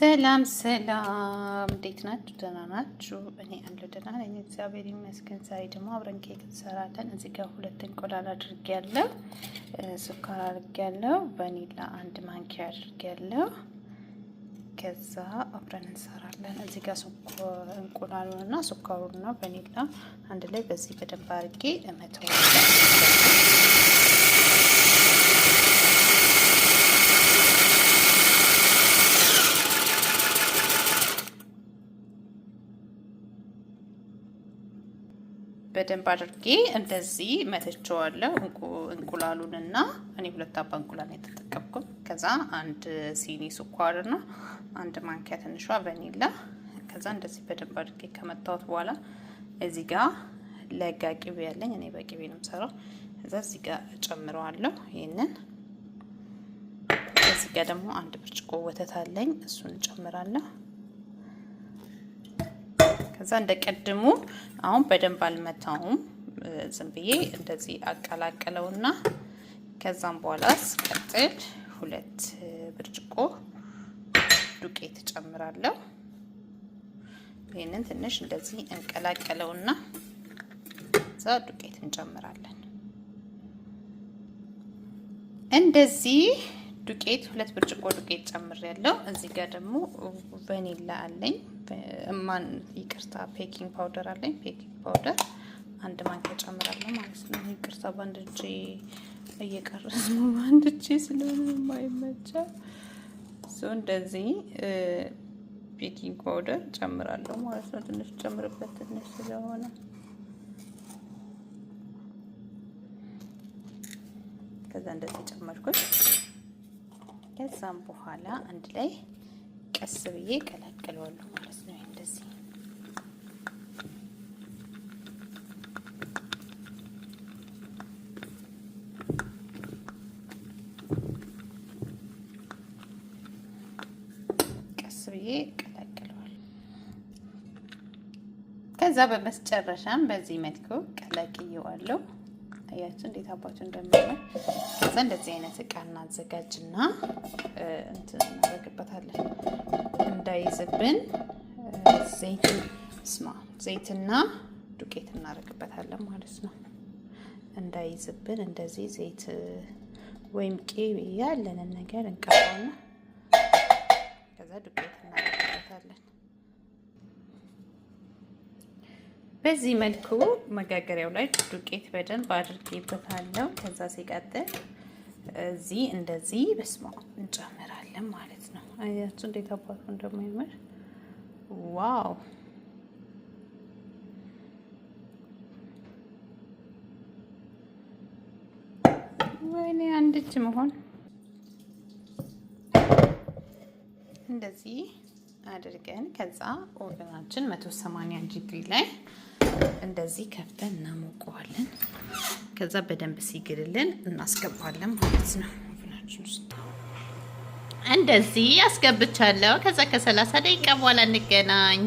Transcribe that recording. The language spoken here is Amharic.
ሰላም ሰላም፣ እንዴት ናችሁ? ደህና ናችሁ? እኔ አለሁ ደህና ነኝ፣ እግዚአብሔር ይመስገን። ዛሬ ደግሞ አብረን ኬክ እንሰራለን። እዚህ ጋር 2 እንቁላል አድርጌያለሁ፣ ስኳር አድርጌያለሁ፣ ቫኒላ 1 ማንኪያ አድርጌያለሁ። ከዛ አብረን እንሰራለን። እዚህ ጋር እንቁላሉንና ስኳሩንና ቫኒላ አንድ ላይ በዚህ በደንብ አድርጌ እመተዋለሁ። በደንብ አድርጌ እንደዚህ መተቸዋለሁ። እንቁላሉንና እኔ 2 አባ እንቁላል የተጠቀምኩት። ከዛ 1 ሲኒ ስኳርና 1 ማንኪያ ትንሿ ቫኒላ። ከዛ እንደዚህ በደንብ አድርጌ ከመታወት በኋላ እዚህ ጋር ለጋ ቅቤ ያለኝ እኔ በቅቤ ነው የምሰራው። ከዛ እዚህ ጋር ጨምረዋለሁ ይሄንን። እዚህ ጋር ደግሞ 1 ብርጭቆ ወተት አለኝ፣ እሱን ጨምራለሁ። ከዛ እንደቀድሙ አሁን በደንብ አልመታውም፣ ዝም ብዬ እንደዚህ አቀላቀለውና ከዛም በኋላ ስቀጥል 2 ብርጭቆ ዱቄት ጨምራለሁ። ይሄንን ትንሽ እንደዚህ እንቀላቀለውና ከዛ ዱቄት እንጨምራለን። እንደዚህ ዱቄት 2 ብርጭቆ ዱቄት ጨምሬያለሁ። እዚህ ጋር ደግሞ ቫኒላ አለኝ፣ ይቅርታ ቤኪንግ ፓውደር አለኝ። ቤኪንግ ፓውደር 1 ማንኪያ ጨምራለሁ ማለት ነው። ይቅርታ ባንድ እጄ እየቀረጽ ነው፣ ባንድ እጄ ስለሆነ የማይመቸው እንደዚህ ቤኪንግ ፓውደር ጨምራለሁ ማለት ነው። ትንሽ ጨምርበት፣ ትንሽ ስለሆነ ከዛ እንደዚህ ጨመርኩት። ከዛም በኋላ አንድ ላይ ቀስ ብዬ ቀላቅለዋለሁ ማለት ነው። እንደዚህ ቀስ ብዬ ቀላቅለዋለሁ። ከዛ በመጨረሻም በዚህ መልኩ ቀላቅየዋለሁ። አያችሁ እንዴት አባቱ እንደሚያምር። ከዛ እንደዚህ አይነት እቃ እናዘጋጅና እንትን እናደርግበታለን እንዳይዝብን። ዘይትና ዱቄት እናደርግበታለን ማለት ነው። እንዳይዝብን እንደዚህ ዘይት ወይም ቅቤ ያለንን ነገር እንቀባውና ከዛ ዱቄት እናደርግበታለን። በዚህ መልኩ መጋገሪያው ላይ ዱቄት በደንብ አድርጌበታለሁ። ከዛ ሲቀጥል እዚህ እንደዚህ በስማ እንጨምራለን ማለት ነው። አያችሁ እንዴት አባቱ እንደሚያምር ዋው! ወይኔ አንድ እጅ መሆን። እንደዚህ አድርገን ከዛ ኦቨናችን 180 ዲግሪ ላይ እንደዚህ ከፍተን እናሞቀዋለን። ከዛ በደንብ ሲግልልን እናስገባለን ማለት ነው። ኦቨናችን ውስጥ እንደዚህ አስገብቻለሁ። ከዛ ከ30 ደቂቃ በኋላ እንገናኝ።